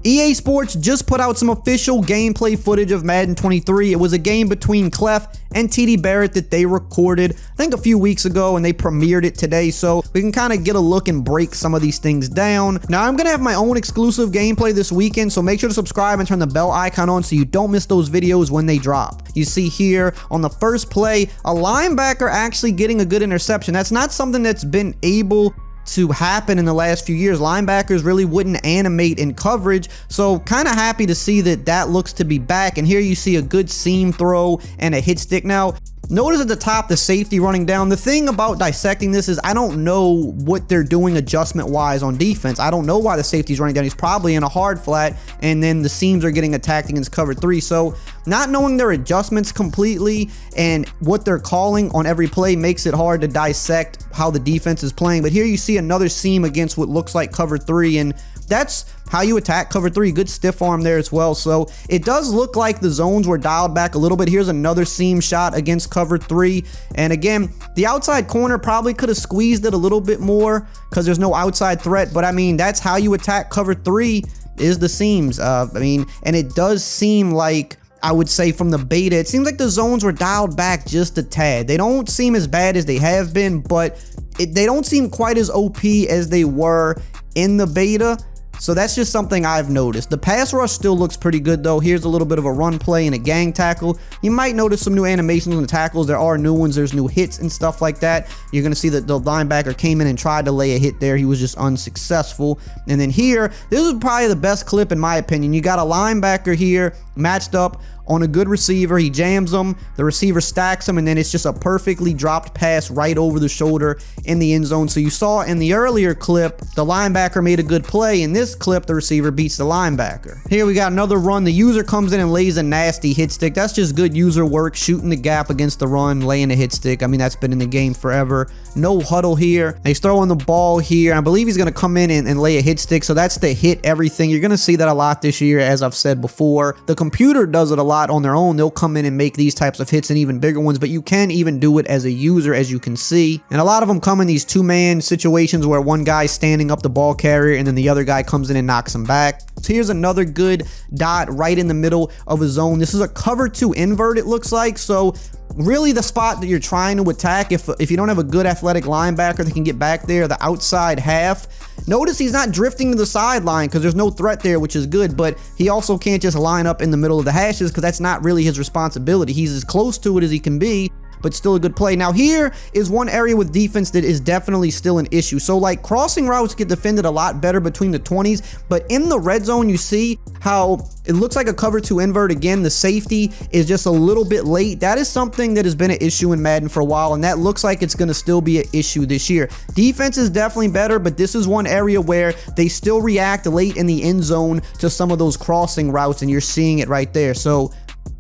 EA Sports just put out some official gameplay footage of Madden 23. It was a game between Clef and TD Barrett that they recorded, I think a few weeks ago, and they premiered it today, so we can kind of get a look and break some of these things down. Now, I'm going to have my own exclusive gameplay this weekend, so make sure to subscribe and turn the bell icon on so you don't miss those videos when they drop. You see here on the first play, a linebacker actually getting a good interception. That's not something that's been able to happen in the last few years. Linebackers really wouldn't animate in coverage, so kind of happy to see that that looks to be back. And here you see a good seam throw and a hit stick. Now, notice at the top the safety running down. The thing about dissecting this is I don't know what they're doing adjustment wise on defense. I don't know why the safety's running down. He's probably in a hard flat, and then the seams are getting attacked against cover 3. So not knowing their adjustments completely and what they're calling on every play makes it hard to dissect how the defense is playing. But here you see another seam against what looks like cover 3, and that's how you attack cover 3. Good stiff arm there as well. So it does look like the zones were dialed back a little bit. Here's another seam shot against cover 3. And again, the outside corner probably could have squeezed it a little bit more because there's no outside threat. But I mean, that's how you attack cover 3 is the seams. I mean, and it does seem like, I would say from the beta, it seems like the zones were dialed back just a tad. They don't seem as bad as they have been, but they don't seem quite as OP as they were in the beta. So that's just something I've noticed. The pass rush still looks pretty good though. Here's a little bit of a run play and a gang tackle. You might notice some new animations on the tackles. There are new ones. There's new hits and stuff like that. You're going to see that the linebacker came in and tried to lay a hit there. He was just unsuccessful. And then here, this is probably the best clip in my opinion. You got a linebacker here matched up on a good receiver. He jams him, the receiver stacks him, and then it's just a perfectly dropped pass right over the shoulder in the end zone. So you saw in the earlier clip, the linebacker made a good play. In this clip, the receiver beats the linebacker. Here we got another run. The user comes in and lays a nasty hit stick. That's just good user work, shooting the gap against the run, laying a hit stick. I mean, that's been in the game forever. No huddle here. He's throwing the ball here. I believe he's going to come in and lay a hit stick. So that's the hit everything. You're going to see that a lot this year, as I've said before. The computer does it a lot on their own. They'll come in and make these types of hits and even bigger ones, but you can even do it as a user, as you can see. And a lot of them come in these two-man situations where one guy's standing up the ball carrier and then the other guy comes in and knocks him back. So here's another good dot right in the middle of a zone. This is a cover 2 invert, it looks like. So really the spot that you're trying to attack, if you don't have a good athletic linebacker that can get back there, the outside half. Notice he's not drifting to the sideline because there's no threat there, which is good, but he also can't just line up in the middle of the hashes because that's not really his responsibility. He's as close to it as he can be, but still a good play. Now here is one area with defense that is definitely still an issue. So like crossing routes get defended a lot better between the 20s, but in the red zone you see how it looks like a cover 2 invert. Again, the safety is just a little bit late. That is something that has been an issue in Madden for a while, and that looks like it's going to still be an issue this year. Defense is definitely better, but this is one area where they still react late in the end zone to some of those crossing routes, and you're seeing it right there. So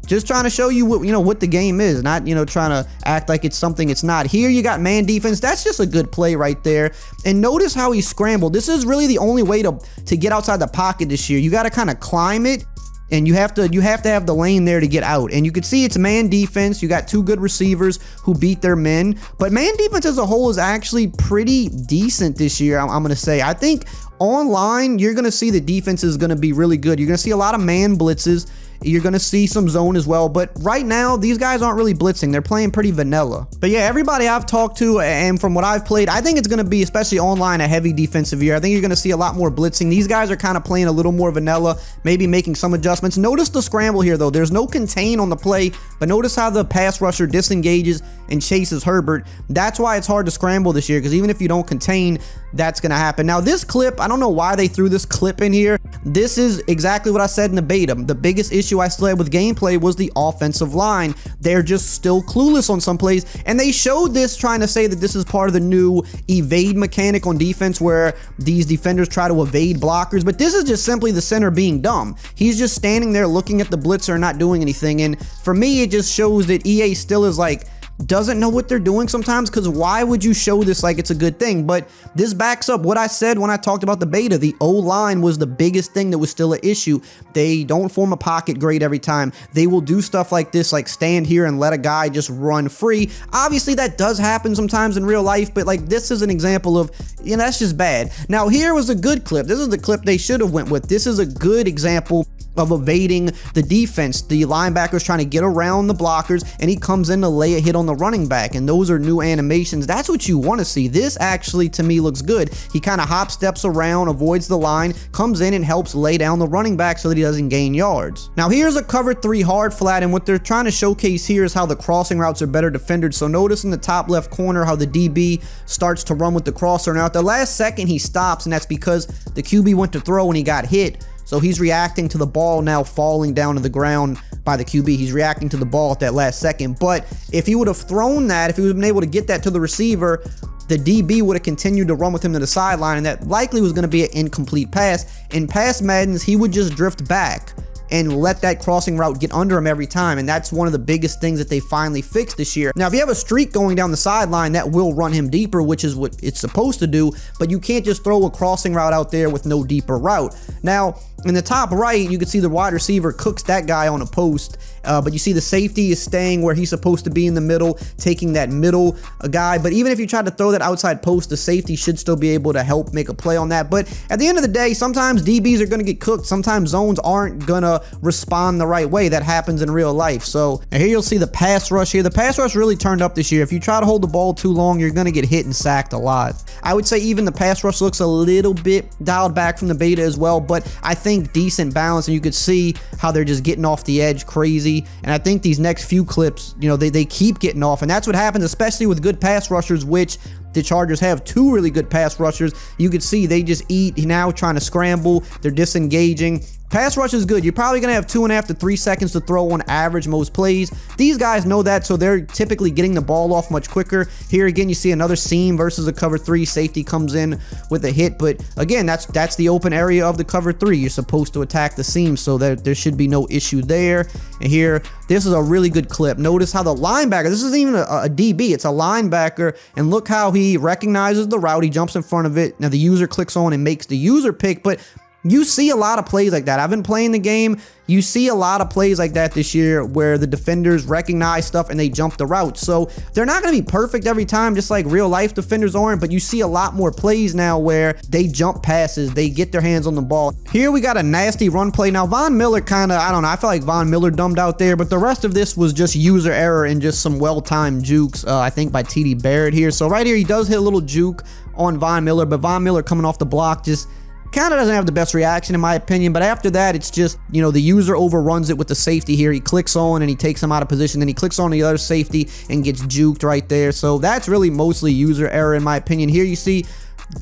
just trying to show you what, what the game is, not, trying to act like it's something it's not. Here you got man defense. That's just a good play right there. And notice how he scrambled. This is really the only way to get outside the pocket this year. You got to kind of climb it, and you have to have the lane there to get out. And you can see it's man defense. You got two good receivers who beat their men, but man defense as a whole is actually pretty decent this year. I'm going to say, I think online, you're going to see the defense is going to be really good. You're going to see a lot of man blitzes. You're going to see some zone as well, but right now these guys aren't really blitzing. They're playing pretty vanilla. But yeah, everybody I've talked to and from what I've played, I think it's going to be, especially online, a heavy defensive year. I think you're going to see a lot more blitzing. These guys are kind of playing a little more vanilla, maybe making some adjustments. Notice the scramble here though. There's no contain on the play, but notice how the pass rusher disengages and chases Herbert. That's why it's hard to scramble this year, because even if you don't contain, that's going to happen. Now this clip, I don't know why they threw this clip in here. This is exactly what I said in the beta. The biggest issue I still had with gameplay was the offensive line. They're just still clueless on some plays, and they showed this trying to say that this is part of the new evade mechanic on defense where these defenders try to evade blockers, but this is just simply the center being dumb. He's just standing there looking at the blitzer and not doing anything, and for me it just shows that EA still is like doesn't know what they're doing sometimes, because why would you show this like it's a good thing? But this backs up what I said when I talked about the beta. The O-line was the biggest thing that was still an issue. They don't form a pocket great every time. They will do stuff like this, like stand here and let a guy just run free. Obviously that does happen sometimes in real life, but like this is an example of, you know, that's just bad. Now here was a good clip. This is the clip they should have went with. This is a good example of evading the defense. The linebacker's trying to get around the blockers, and he comes in to lay a hit on the running back, and those are new animations. That's what you want to see. This actually, to me, looks good. He kind of hop steps around, avoids the line, comes in and helps lay down the running back so that he doesn't gain yards. Now here's a cover 3 hard flat, and what they're trying to showcase here is how the crossing routes are better defended. So notice in the top left corner how the DB starts to run with the crosser. Now at the last second he stops, and that's because the QB went to throw and he got hit. So he's reacting to the ball now falling down to the ground by the QB. He's reacting to the ball at that last second. But if he would have thrown that, if he would have been able to get that to the receiver, the DB would have continued to run with him to the sideline, and that likely was going to be an incomplete pass. In past Maddens, he would just drift back and let that crossing route get under him every time, and that's one of the biggest things that they finally fixed this year. Now if you have a streak going down the sideline, that will run him deeper, which is what it's supposed to do, but you can't just throw a crossing route out there with no deeper route. Now in the top right, you can see the wide receiver cooks that guy on a post, but you see the safety is staying where he's supposed to be in the middle, taking that middle guy. But even if you try to throw that outside post, the safety should still be able to help make a play on that. But at the end of the day, sometimes DBs are going to get cooked. Sometimes zones aren't going to respond the right way. That happens in real life. So here you'll see the pass rush here. The pass rush really turned up this year. If you try to hold the ball too long, you're going to get hit and sacked a lot. I would say even the pass rush looks a little bit dialed back from the beta as well, but I think decent balance, and you could see how they're just getting off the edge crazy. And I think these next few clips, you know, they keep getting off, and that's what happens, especially with good pass rushers, which the Chargers have 2 really good pass rushers. You could see they just eat now, trying to scramble. They're disengaging. Pass rush is good. You're probably going to have 2.5 to 3 seconds to throw on average most plays. These guys know that, so they're typically getting the ball off much quicker. Here again, you see another seam versus a cover 3. Safety comes in with a hit, but again, that's the open area of the cover 3. You're supposed to attack the seam, so there should be no issue there. And here, this is a really good clip. Notice how the linebacker, this isn't even a DB, it's a linebacker, and look how he recognizes the route. He jumps in front of it. Now the user clicks on and makes the user pick, but you see a lot of plays like that. I've been playing the game. You see a lot of plays like that this year where the defenders recognize stuff and they jump the route. So they're not going to be perfect every time, just like real life defenders aren't, but you see a lot more plays now where they jump passes, they get their hands on the ball. Here we got a nasty run play. Now Von Miller kind of, I don't know, I feel like Von Miller dumbed out there, but the rest of this was just user error and just some well-timed jukes, I think by TD Barrett here. So right here, he does hit a little juke on Von Miller, but Von Miller coming off the block just kind of doesn't have the best reaction in my opinion. But after that, it's just, you know, the user overruns it with the safety here. He clicks on and he takes him out of position, then he clicks on the other safety and gets juked right there. So that's really mostly user error in my opinion. Here you see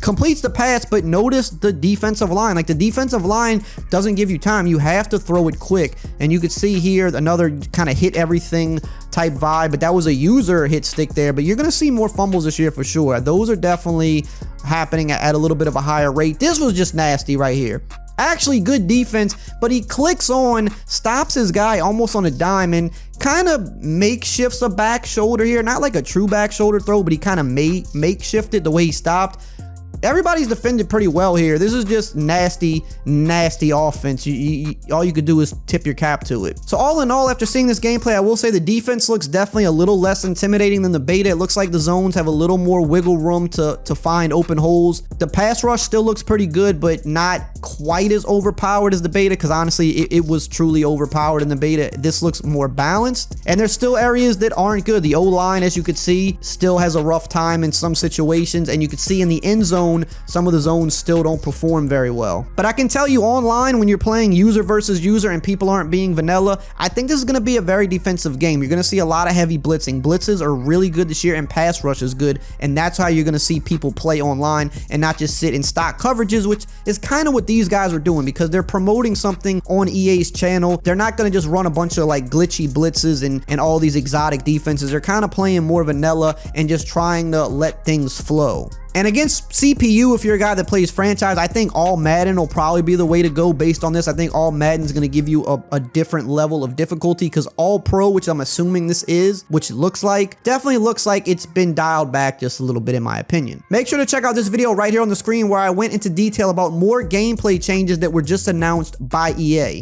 completes the pass, but notice the defensive line. Like the defensive line doesn't give you time. You have to throw it quick. And you could see here another kind of hit everything type vibe, but that was a user hit stick there. But you're going to see more fumbles this year for sure. Those are definitely happening at a little bit of a higher rate. This was just nasty right here. Actually good defense, but he clicks on, stops his guy almost on a dime, and kind of makeshifts a back shoulder here. Not like a true back shoulder throw, but he kind of makeshifted the way he stopped. Everybody's defended pretty well here. This is just nasty, nasty offense. All you could do is tip your cap to it. So all in all, after seeing this gameplay, I will say the defense looks definitely a little less intimidating than the beta. It looks like the zones have a little more wiggle room to find open holes. The pass rush still looks pretty good, but not quite as overpowered as the beta, because honestly, it was truly overpowered in the beta. This looks more balanced, and there's still areas that aren't good. The O-line, as you could see, still has a rough time in some situations, and you could see in the end zone, some of the zones still don't perform very well. But I can tell you online, when you're playing user versus user and people aren't being vanilla, I think this is going to be a very defensive game. You're going to see a lot of heavy blitzing. Blitzes are really good this year, and pass rush is good, and that's how you're going to see people play online and not just sit in stock coverages, which is kind of what these guys are doing, because they're promoting something on EA's channel. They're not going to just run a bunch of like glitchy blitzes and all these exotic defenses. They're kind of playing more vanilla and just trying to let things flow. And against CPU, if you're a guy that plays franchise, I think all Madden will probably be the way to go based on this. I think all Madden is going to give you a different level of difficulty, because all pro, which I'm assuming this is, which it looks like, definitely looks like it's been dialed back just a little bit in my opinion. Make sure to check out this video right here on the screen where I went into detail about more gameplay changes that were just announced by EA.